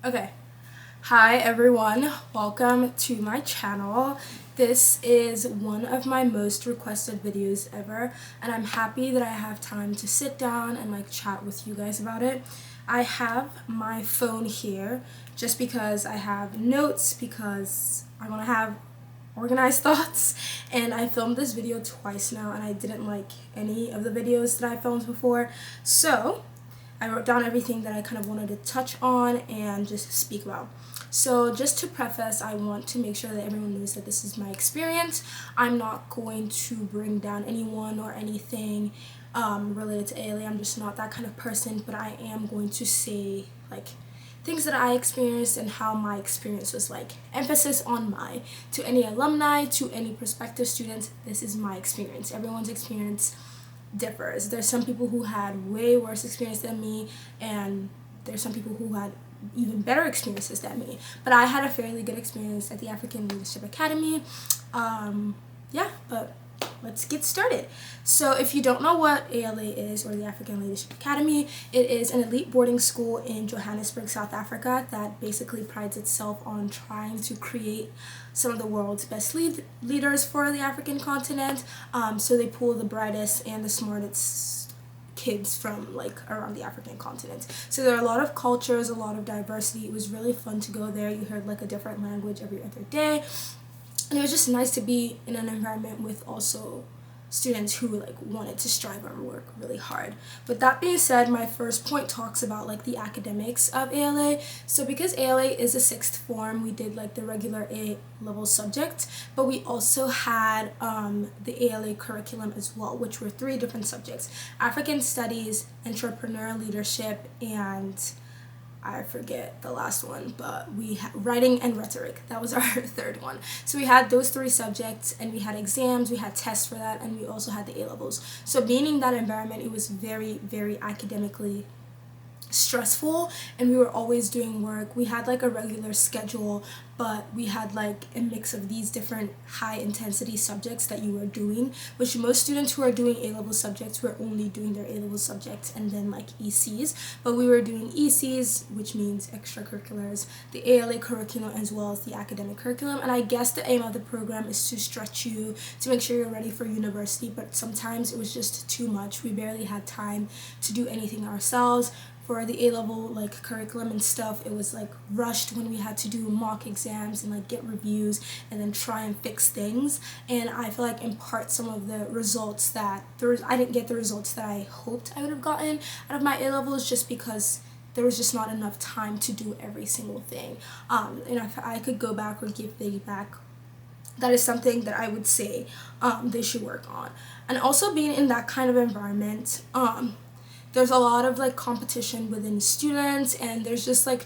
Okay. Hi everyone, welcome to my channel. This is one of my most requested videos ever, and I'm happy that I have time to sit down and chat with you guys about it. I have my phone here just because I have notes, because I want to have organized thoughts, and I filmed this video twice now and I didn't like any of the videos that I filmed before, so I wrote down everything that I kind of wanted to touch on and just speak about. So just to preface, I want to make sure that everyone knows that this is my experience. I'm not going to bring down anyone or anything related to ALA. I'm just not that kind of person, but I am going to say things that I experienced and how my experience was like. Emphasis on my. To any alumni, to any prospective students, this is my experience. Everyone's experience differs. There's some people who had way worse experience than me, and there's some people who had even better experiences than me. But I had a fairly good experience at the African Leadership Academy. Yeah, but let's get started. So if you don't know what ALA is, or the African Leadership Academy, it is an elite boarding school in Johannesburg, South Africa, that basically prides itself on trying to create some of the world's best leaders for the African continent. So they pull the brightest and the smartest kids from around the African continent. So there are a lot of cultures, a lot of diversity. It was really fun to go there. You heard a different language every other day. And it was just nice to be in an environment with also students who wanted to strive and work really hard. But that being said, my first point talks about the academics of ALA. So because ALA is a sixth form, we did the regular A level subject, but we also had the ALA curriculum as well, which were 3 different subjects: African Studies, Entrepreneurial Leadership, and I forget the last one, but we had writing and rhetoric. That was our third one. So we had those 3 subjects, and we had exams, we had tests for that, and we also had the A levels. So being in that environment, it was very, very academically stressful, and we were always doing work. We had a regular schedule, but we had a mix of these different high intensity subjects that you were doing, which most students who are doing A-level subjects were only doing their A-level subjects and then ECs, but we were doing ECs, which means extracurriculars, the ALA curriculum as well as the academic curriculum. And I guess the aim of the program is to stretch you, to make sure you're ready for university, but sometimes it was just too much. We barely had time to do anything ourselves. For the A-level curriculum and stuff, it was rushed when we had to do mock exams and get reviews and then try and fix things. And I feel in part some of the results that I didn't get the results that I hoped I would have gotten out of my A-levels, just because there was just not enough time to do every single thing. And if I could go back or give feedback, that is something that I would say they should work on. And also being in that kind of environment, there's a lot of competition within students, and there's just there's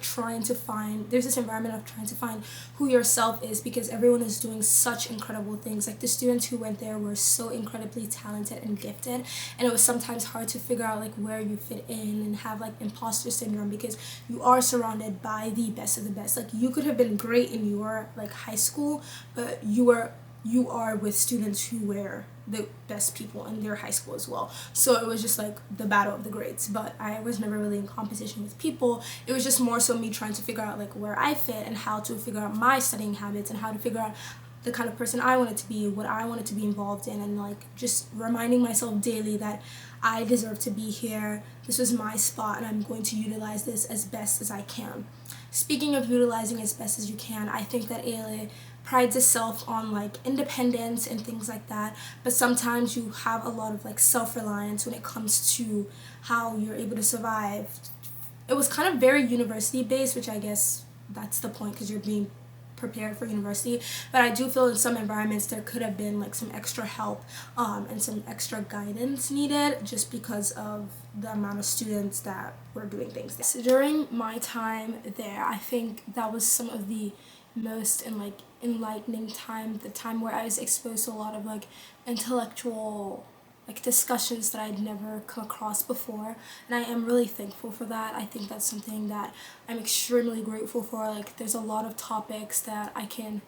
this environment of trying to find who yourself is, because everyone is doing such incredible things. The students who went there were so incredibly talented and gifted, and it was sometimes hard to figure out where you fit in, and have imposter syndrome, because you are surrounded by the best of the best. You could have been great in your high school, but you are with students who were the best people in their high school as well. So it was just the battle of the grades, but I was never really in competition with people. It was just more so me trying to figure out where I fit, and how to figure out my studying habits, and how to figure out the kind of person I wanted to be, what I wanted to be involved in, and just reminding myself daily that I deserve to be here. This was my spot, and I'm going to utilize this as best as I can. Speaking of utilizing as best as you can, I think that ALA prides itself on independence and things like that, but sometimes you have a lot of self-reliance when it comes to how you're able to survive. It was kind of very university based, which I guess that's the point, because you're being prepared for university, but I do feel in some environments there could have been some extra help and some extra guidance needed, just because of the amount of students that were doing things there. So during my time there, I think that was some of the most enlightening time, the time where I was exposed to a lot of intellectual discussions that I'd never come across before, and I am really thankful for that. I think that's something that I'm extremely grateful for. There's a lot of topics that I can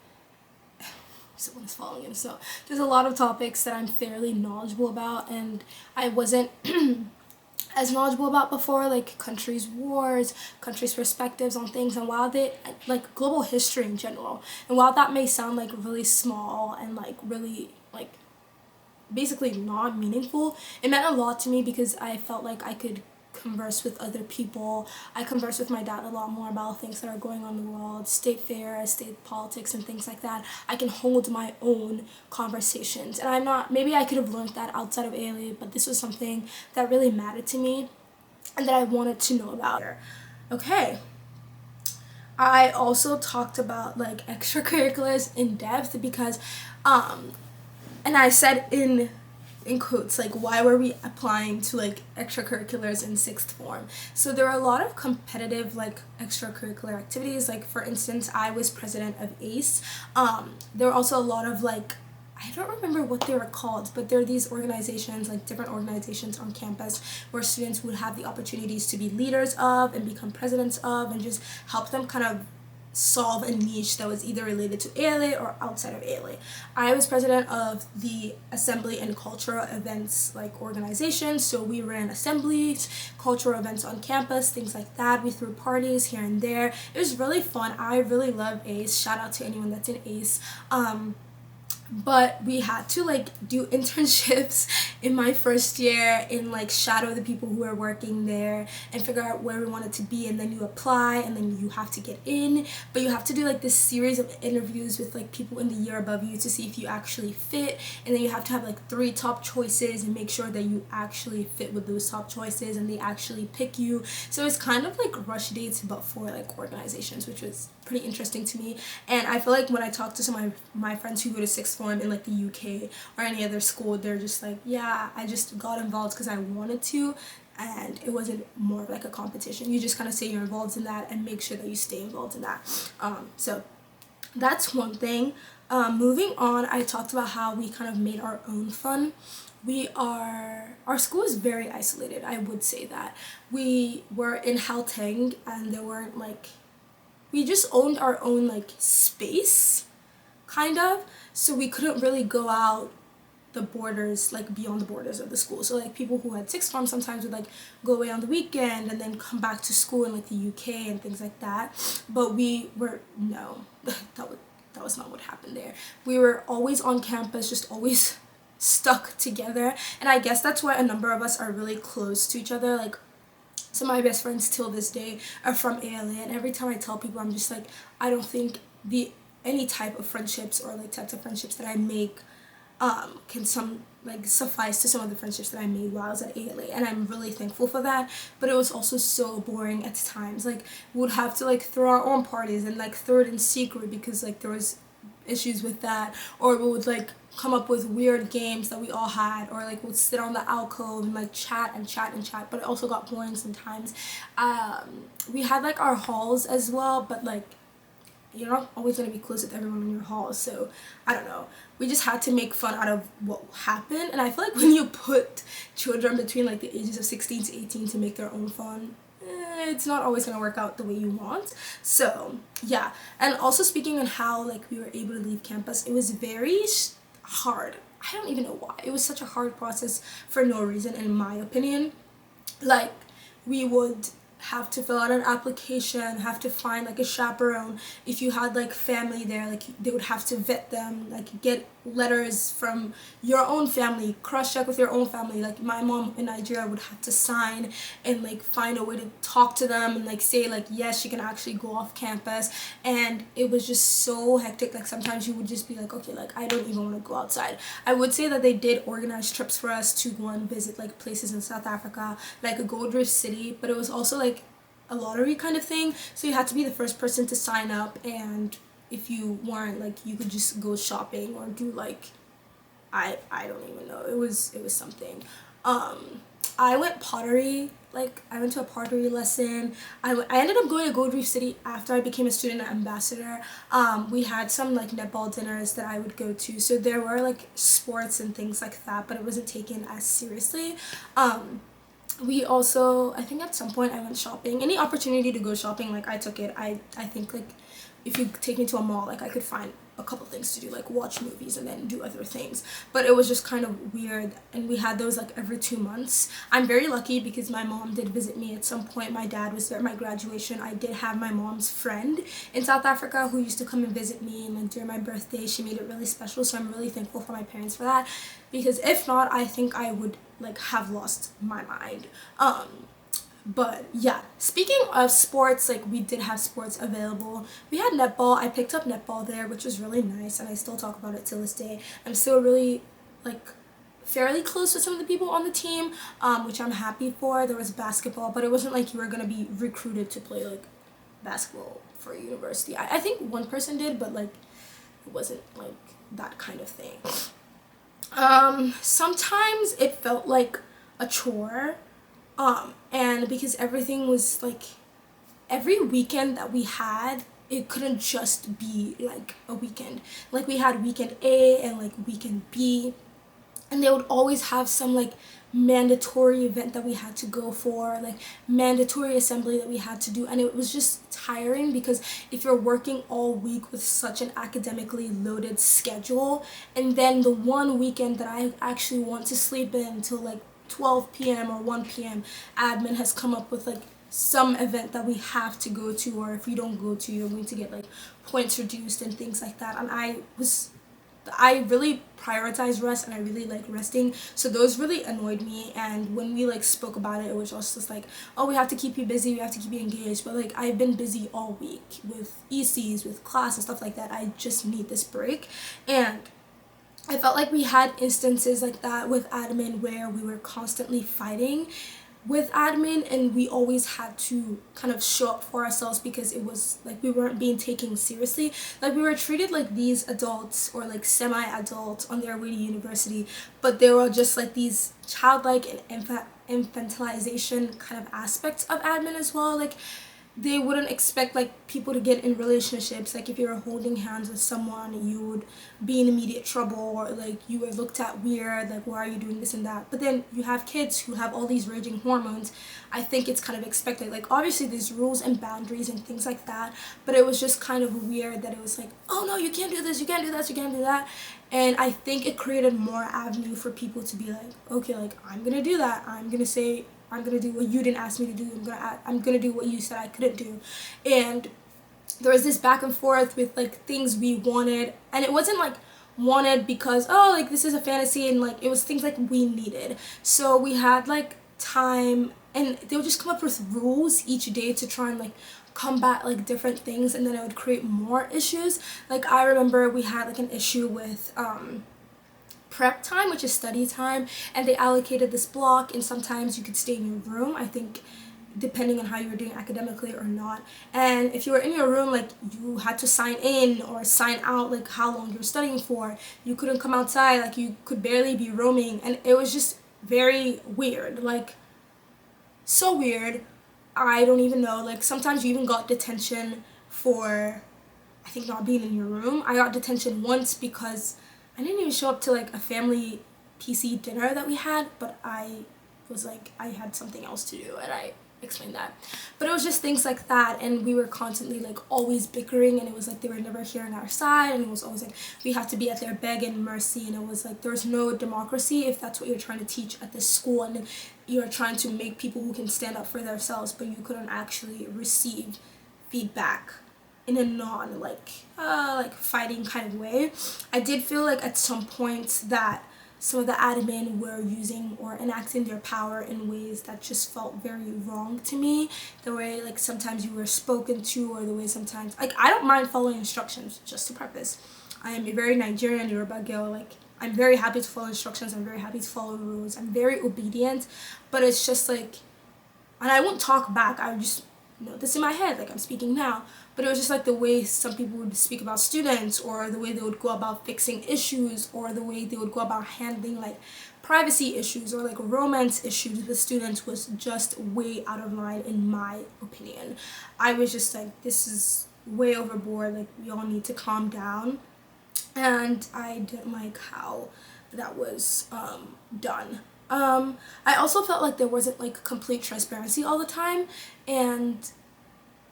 someone is falling in, so there's a lot of topics that I'm fairly knowledgeable about, and I wasn't as knowledgeable about before, like countries' wars, countries' perspectives on things, and while they, like global history in general. And while that may sound like really small and like really like basically not meaningful, it meant a lot to me because I felt like I could converse with other people. I converse with my dad a lot more about things that are going on in the world, state affairs, state politics, and things like that. I can hold my own conversations, and I'm not, maybe I could have learned that outside of ALA, but this was something that really mattered to me and that I wanted to know about. Okay, I also talked about like extracurriculars in depth because and I said in quotes, like, why were we applying to like extracurriculars in sixth form? So there are a lot of competitive like extracurricular activities. Like for instance, I was president of ACE. There were also a lot of like, I don't remember what they were called, but there are these organizations, like different organizations on campus where students would have the opportunities to be leaders of and become presidents of, and just help them kind of solve a niche that was either related to ALA or outside of ALA. I was president of the assembly and cultural events like organization, so we ran assemblies, cultural events on campus, things like that. We threw parties here and there. It was really fun. I really love ACE. Shout out to anyone that's in ACE. But we had to like do internships in my first year and like shadow the people who were working there and figure out where we wanted to be, and then you apply and then you have to get in, but you have to do like this series of interviews with like people in the year above you to see if you actually fit, and then you have to have like 3 top choices and make sure that you actually fit with those top choices and they actually pick you. So it's kind of like rush dates but for like organizations, which was pretty interesting to me. And I feel like when I talk to some of my friends who go to sixth form in like the UK or any other school, they're just like, yeah, I just got involved because I wanted to, and it wasn't more of like a competition. You just kind of say you're involved in that and make sure that you stay involved in that. So that's one thing. Moving on, I talked about how we kind of made our own fun. Our school is very isolated, I would say that. We were in Gauteng and there weren't like, we just owned our own like space, kind of, so we couldn't really go out the borders, like beyond the borders of the school. So like people who had sixth form sometimes would like go away on the weekend and then come back to school in like the UK and things like that. But we were, no, that was not what happened there. We were always on campus, just always stuck together, and I guess that's why a number of us are really close to each other. Like some of my best friends till this day are from ALA, and every time I tell people, I'm just like, I don't think any type of friendships or like types of friendships that I make can suffice to some of the friendships that I made while I was at ALA, and I'm really thankful for that. But it was also so boring at times. Like we would have to like throw our own parties and like throw it in secret because like there was issues with that, or we would like come up with weird games that we all had, or like we'd sit on the alcove and like chat, but it also got boring sometimes. We had like our halls as well, but like you're not always going to be close with everyone in your hall, so I don't know. We just had to make fun out of what happened, and I feel like when you put children between like the ages of 16 to 18 to make their own fun, it's not always going to work out the way you want. So yeah. And also speaking on how like we were able to leave campus, it was very hard. I don't even know why. It was such a hard process for no reason, in my opinion. Like we would have to fill out an application, have to find like a chaperone. If you had like family there, like they would have to vet them, like get letters from your own family, cross check with your own family. Like my mom in Nigeria would have to sign and like find a way to talk to them and like say like yes, she can actually go off campus. And it was just so hectic. Like sometimes you would just be like, okay, like I don't even want to go outside. I would say that they did organize trips for us to go and visit like places in South Africa, like a Gold Reef City, but it was also like a lottery kind of thing, so you had to be the first person to sign up, and if you weren't, like you could just go shopping or do like I don't even know, it was something. I went pottery, like I went to a pottery lesson. I ended up going to Gold Reef City after I became a student ambassador. We had some like netball dinners that I would go to, so there were like sports and things like that, but it wasn't taken as seriously. We also, I think at some point I went shopping. Any opportunity to go shopping, like I took it. I think like if you take me to a mall, like I could find a couple things to do, like watch movies and then do other things. But it was just kind of weird, and we had those like every 2 months. I'm very lucky because my mom did visit me at some point. My dad was there at my graduation. I did have my mom's friend in South Africa who used to come and visit me, and like during my birthday she made it really special, so I'm really thankful for my parents for that, because if not, I think I would like have lost my mind. But yeah, speaking of sports, like we did have sports available. We had netball. I picked up netball there, which was really nice, and I still talk about it till this day. I'm still really like fairly close with some of the people on the team, which I'm happy for. There was basketball, but it wasn't like you were gonna be recruited to play like basketball for a university. I think one person did, but like it wasn't like that kind of thing. Sometimes it felt like a chore. And because everything was like, every weekend that we had, it couldn't just be like a weekend. Like we had weekend A and like weekend B, and they would always have some like mandatory event that we had to go for, like mandatory assembly that we had to do, and it was just tiring because if you're working all week with such an academically loaded schedule, and then the one weekend that I actually want to sleep in till like 12 p.m. or 1 p.m. admin has come up with like some event that we have to go to, or if you don't go to, you're going to get like points reduced and things like that. And I really prioritize rest, and I really like resting, so those really annoyed me. And when we like spoke about it, it was just like, oh, we have to keep you busy, we have to keep you engaged, but like I've been busy all week with ECs, with class and stuff like that. I just need this break. And I felt like we had instances like that with admin where we were constantly fighting with admin, and we always had to kind of show up for ourselves because it was like we weren't being taken seriously. Like we were treated like these adults, or like semi-adults on their way to university, but they were just like these childlike and infantilization kind of aspects of admin as well. Like they wouldn't expect like people to get in relationships. Like if you were holding hands with someone, you would be in immediate trouble, or like you were looked at weird, like why are you doing this and that. But then you have kids who have all these raging hormones. I think it's kind of expected. Like obviously there's rules and boundaries and things like that, but it was just kind of weird that it was like, oh no, you can't do this, you can't do that, you can't do that. And I think it created more avenue for people to be like, okay, like I'm gonna do that, I'm gonna do what you didn't ask me to do. I'm gonna do what you said I couldn't do. And there was this back and forth with like things we wanted, and it wasn't like wanted because, oh, like this is a fantasy, and like it was things like we needed. So we had like time, and they would just come up with rules each day to try and like combat like different things, and then it would create more issues. Like I remember we had like an issue with prep time, which is study time, and they allocated this block, and sometimes you could stay in your room, I think depending on how you were doing academically or not. And if you were in your room, like you had to sign in or sign out like how long you were studying for. You couldn't come outside, like you could barely be roaming, and it was just very weird, like so weird. I don't even know, like sometimes you even got detention for, I think, not being in your room. I got detention once because I didn't even show up to like a family PC dinner that we had, but I was like, I had something else to do, and I explained that. But it was just things like that, and we were constantly like always bickering, and it was like they were never hearing our side, and it was always like we have to be at their beg and mercy, and it was like there's no democracy if that's what you're trying to teach at this school, and you're trying to make people who can stand up for themselves, but you couldn't actually receive feedback in a non like fighting kind of way. I did feel like at some points that some of the admin were using or enacting their power in ways that just felt very wrong to me. The way like sometimes you were spoken to, or the way sometimes, like I don't mind following instructions, just to preface. I am a very Nigerian Yoruba girl, like I'm very happy to follow instructions, I'm very happy to follow rules, I'm very obedient, but it's just like, and I won't talk back, I would just know this in my head, like I'm speaking now. But it was just like the way some people would speak about students, or the way they would go about fixing issues, or the way they would go about handling like privacy issues or like romance issues with students was just way out of line in my opinion. I was just like, this is way overboard, like we all need to calm down. And I didn't like how that was done. I also felt like there wasn't like complete transparency all the time, and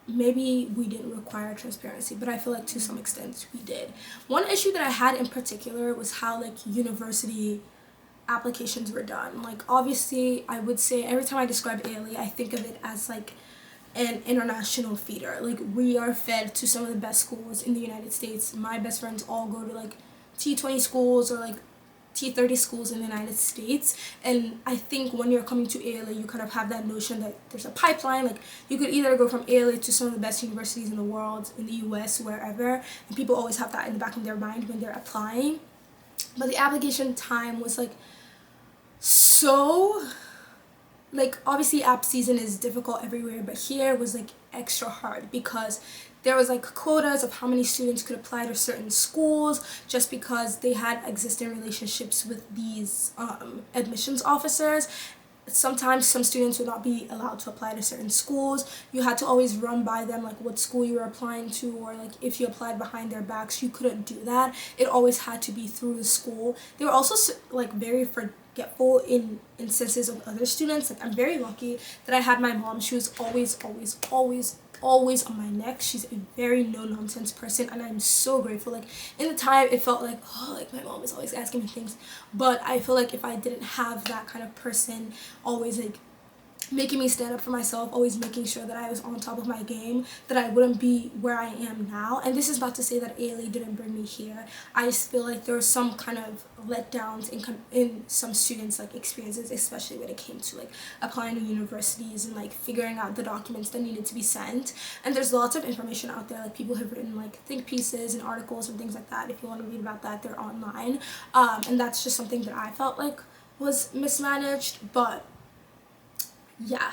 maybe we didn't require transparency, but I feel like to some extent we did. One issue that I had in particular was how like university applications were done. Like obviously I would say every time I describe ALE, I think of it as like an international feeder. Like we are fed to some of the best schools in the United States. My best friends all go to like T20 schools or like T30 schools in the United States, and I think when you're coming to ALA, you kind of have that notion that there's a pipeline. Like you could either go from ALA to some of the best universities in the world, in the US, wherever, and people always have that in the back of their mind when they're applying. But the application time was like so, like obviously app season is difficult everywhere, but here was like extra hard because there was like quotas of how many students could apply to certain schools just because they had existing relationships with these admissions officers. Sometimes some students would not be allowed to apply to certain schools. You had to always run by them like what school you were applying to, or like if you applied behind their backs, you couldn't do that. It always had to be through the school. They were also like very forgetful in instances of other students. Like I'm very lucky that I had my mom. She was always on my neck. She's a very no-nonsense person, and I'm so grateful. Like in the time it felt like, oh, like my mom is always asking me things, but I feel like if I didn't have that kind of person always like making me stand up for myself, always making sure that I was on top of my game, that I wouldn't be where I am now. And this is not to say that ALA didn't bring me here. I just feel like there were some kind of letdowns in some students' like experiences, especially when it came to like applying to universities and like figuring out the documents that needed to be sent. And there's lots of information out there. Like people have written like think pieces and articles and things like that. If you want to read about that, they're online. And that's just something that I felt like was mismanaged, but yeah.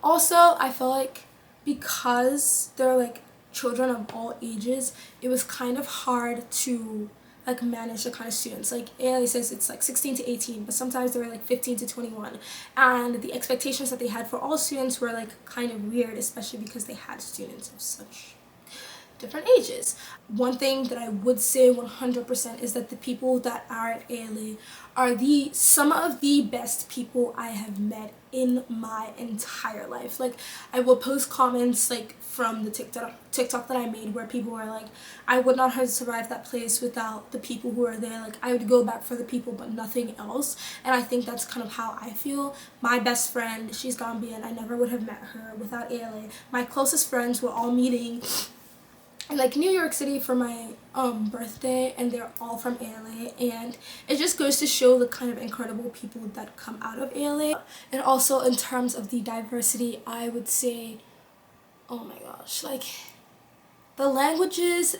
Also I feel like because they're like children of all ages, it was kind of hard to like manage the kind of students. Like ALA says it's like 16 to 18, but sometimes they were like 15 to 21, and the expectations that they had for all students were like kind of weird, especially because they had students of such different ages. One thing that I would say 100% is that the people that are at ALA are some of the best people I have met in my entire life. Like I will post comments like from the TikTok that I made where people were like, I would not have survived that place without the people who are there. Like I would go back for the people but nothing else. And I think that's kind of how I feel. My best friend, she's Gambian. I never would have met her without ALA. My closest friends were all meeting in like New York City for my birthday, and they're all from ALA, and it just goes to show the kind of incredible people that come out of ALA. And also in terms of the diversity, I would say, oh my gosh, like the languages,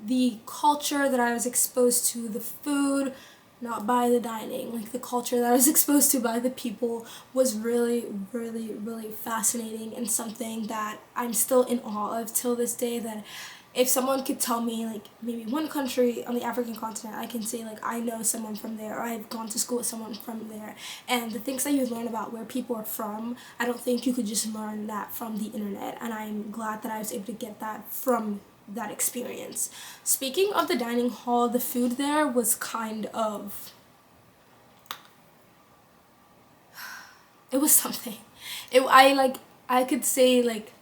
the culture that I was exposed to, the food, not by the dining, like the culture that I was exposed to by the people was really fascinating, and something that I'm still in awe of till this day. That if someone could tell me like maybe one country on the African continent, I can say like I know someone from there, or I've gone to school with someone from there. And the things that you learn about where people are from, I don't think you could just learn that from the internet, and I'm glad that I was able to get that from that experience. Speaking of the dining hall, the food there was kind of, it was something. I could say like,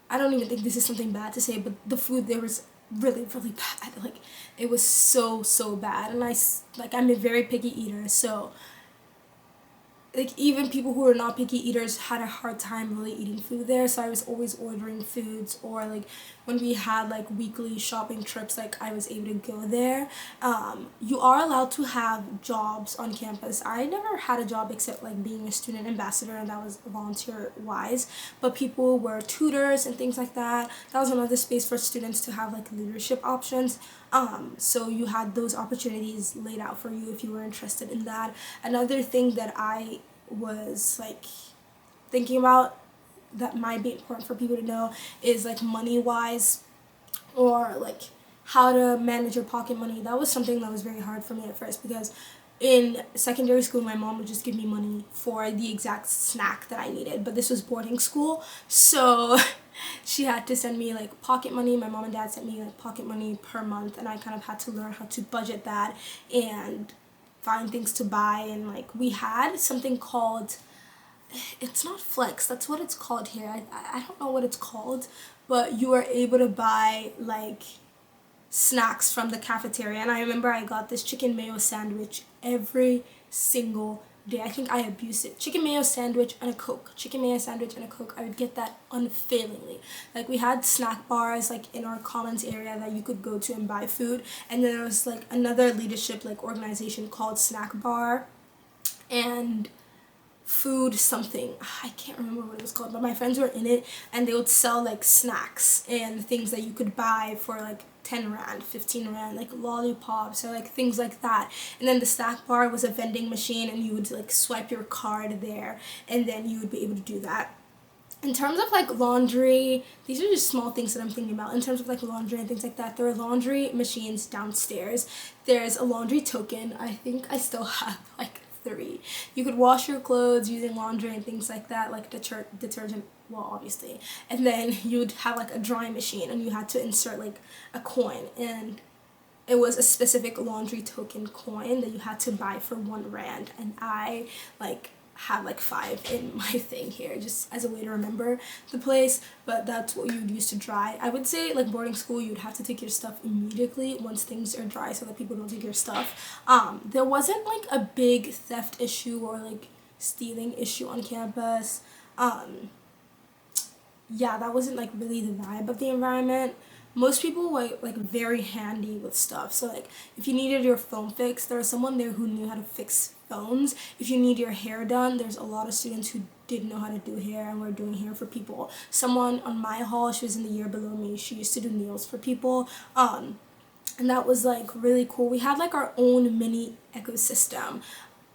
I don't even think this is something bad to say, but the food there was really bad. Like it was so bad, and I'm a very picky eater, so like even people who are not picky eaters had a hard time really eating food there. So I was always ordering foods, or like when we had like weekly shopping trips, like I was able to go there. You are allowed to have jobs on campus. I never had a job except like being a student ambassador, and that was volunteer wise, but people were tutors and things like that. That was another space for students to have like leadership options. So you had those opportunities laid out for you if you were interested in that. Another thing that I was like thinking about that might be important for people to know is like money wise, or like how to manage your pocket money. That was something that was very hard for me at first, because in secondary school my mom would just give me money for the exact snack that I needed, but this was boarding school, so she had to send me like pocket money. My mom and dad sent me like pocket money per month, and I kind of had to learn how to budget that and find things to buy. And like we had something called it's not flex, that's what it's called here. I don't know what it's called, but you are able to buy like snacks from the cafeteria. And I remember I got this chicken mayo sandwich every single day. I think I abused it. Chicken mayo sandwich and a Coke. Chicken mayo sandwich and a Coke. I would get that unfailingly. Like, we had snack bars like in our commons area that you could go to and buy food. And then there was like another leadership like organization called Snack Bar and food something, I can't remember what it was called, but my friends were in it, and they would sell like snacks and things that you could buy for like 10 rand, 15 rand, like lollipops or like things like that. And then the snack bar was a vending machine, and you would like swipe your card there, and then you would be able to do that. In terms of like laundry, these are just small things that I'm thinking about. In terms of like laundry and things like that, there are laundry machines downstairs. There's a laundry token. I think I still have like 3. You could wash your clothes using laundry and things like that, like detergent, well, obviously. And then you would have like a drying machine, and you had to insert like a coin, and it was a specific laundry token coin that you had to buy for 1 rand, and I like have like 5 in my thing here just as a way to remember the place. But that's what you would use to dry. I would say like boarding school, you'd have to take your stuff immediately once things are dry so that people don't take your stuff. There wasn't like a big theft issue or like stealing issue on campus. Yeah, that wasn't like really the vibe of the environment. Most people were like very handy with stuff. So like if you needed your phone fixed, there was someone there who knew how to fix phones. If you need your hair done, there's a lot of students who didn't know how to do hair and were doing hair for people. Someone on my hall, she was in the year below me, she used to do nails for people. And that was like really cool. We had like our own mini ecosystem,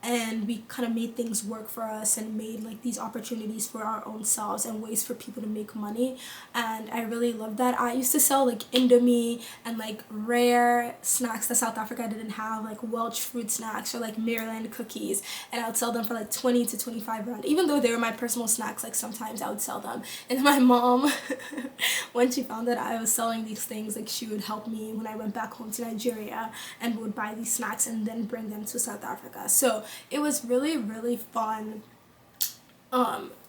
and we kind of made things work for us and made like these opportunities for our own selves and ways for people to make money. And I really loved that. I used to sell like Indomie and like rare snacks that South Africa didn't have, like Welch fruit snacks or like Maryland cookies, and I would sell them for like 20 to 25 rand. Even though they were my personal snacks, like sometimes I would sell them. And my mom when she found that I was selling these things, like she would help me when I went back home to Nigeria and would buy these snacks and then bring them to South Africa. So it was really, really fun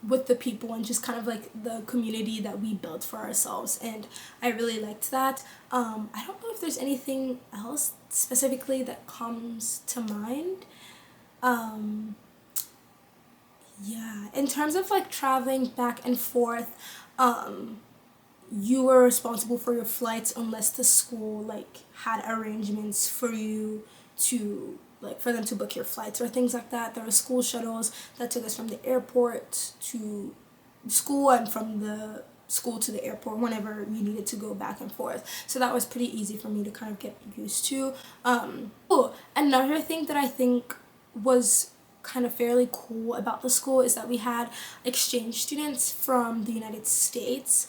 with the people and just kind of like the community that we built for ourselves, and I really liked that. I don't know if there's anything else specifically that comes to mind. Yeah, in terms of like traveling back and forth, you were responsible for your flights unless the school like had arrangements for you to like for them to book your flights or things like that. There were school shuttles that took us from the airport to school and from the school to the airport whenever we needed to go back and forth. So that was pretty easy for me to kind of get used to. Oh, another thing that I think was kind of fairly cool about the school is that we had exchange students from the United States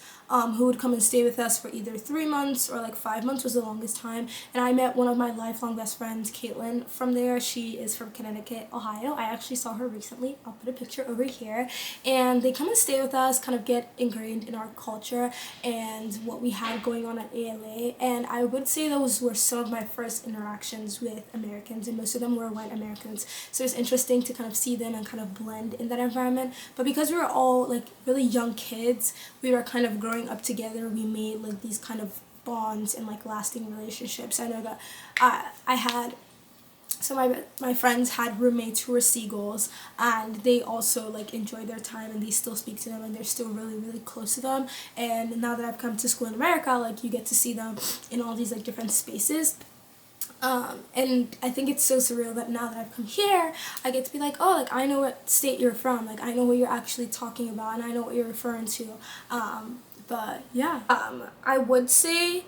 who would come and stay with us for either 3 months or like 5 months was the longest time. And I met one of my lifelong best friends, Caitlin, from there. She is from Connecticut, Ohio. I actually saw her recently. I'll put a picture over here. And they come and stay with us, kind of get ingrained in our culture and what we had going on at ALA. And I would say those were some of my first interactions with Americans, and most of them were white Americans. So it's interesting to kind of see them and kind of blend in that environment. But because we were all like really young kids, we were kind of growing up together, we made like these kind of bonds and like lasting relationships. I know that I had my friends had roommates who were seagulls, and they also like enjoyed their time, and they still speak to them, and they're still really, really close to them. And now that I've come to school in America, like you get to see them in all these like different spaces. And I think it's so surreal that now that I've come here, I get to be like, oh, like I know what state you're from, like I know what you're actually talking about, and I know what you're referring to. But yeah, I would say,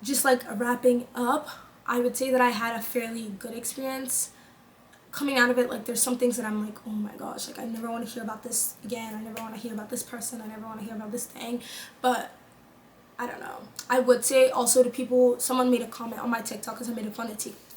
just like wrapping up, I would say that I had a fairly good experience. Coming out of it, like there's some things that I'm like, oh my gosh, like I never want to hear about this again, I never want to hear about this person, I never want to hear about this thing. But I don't know. I would say also to people, someone made a comment on my TikTok because I made a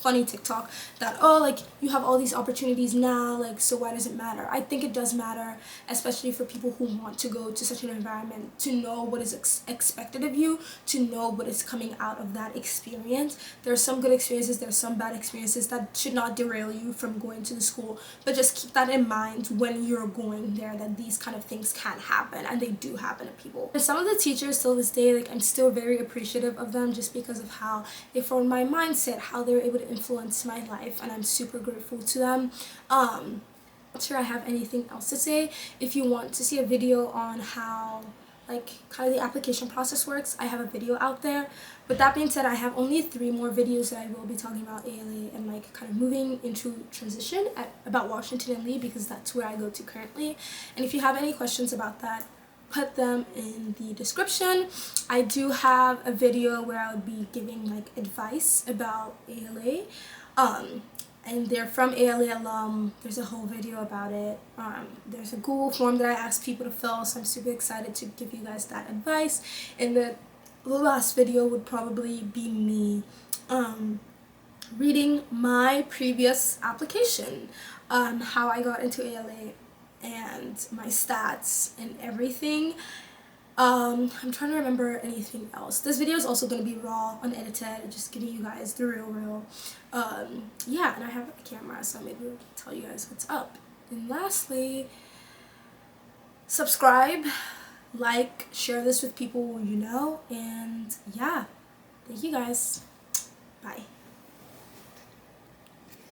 funny TikTok that, oh, like, you have all these opportunities now, like, so why does it matter? I think it does matter, especially for people who want to go to such an environment, to know what is expected of you, to know what is coming out of that experience. There are some good experiences, there are some bad experiences that should not derail you from going to the school, but just keep that in mind when you're going there, that these kind of things can happen, and they do happen to people. And some of the teachers till this day, like, I'm still very appreciative of them just because of how they formed my mindset, how they were able to influence my life, and I'm super grateful to them. Not sure I have anything else to say. If you want to see a video on how, like, kind of the application process works, I have a video out there. But that being said, I have only 3 more videos that I will be talking about ALA and, like, kind of moving into transition about Washington and Lee, because that's where I go to currently. And if you have any questions about that, put them in the description. I do have a video where I would be giving, like, advice about ALA. And they're from ALA alum. There's a whole video about it. There's a Google form that I asked people to fill, so I'm super excited to give you guys that advice. And the last video would probably be me reading my previous application, how I got into ALA and my stats and everything. I'm trying to remember anything else. This video is also going to be raw, unedited, just giving you guys the real. Yeah, and I have a camera, so maybe I'll tell you guys what's up. And lastly, subscribe, like, share this with people you know, and yeah, thank you guys. Bye.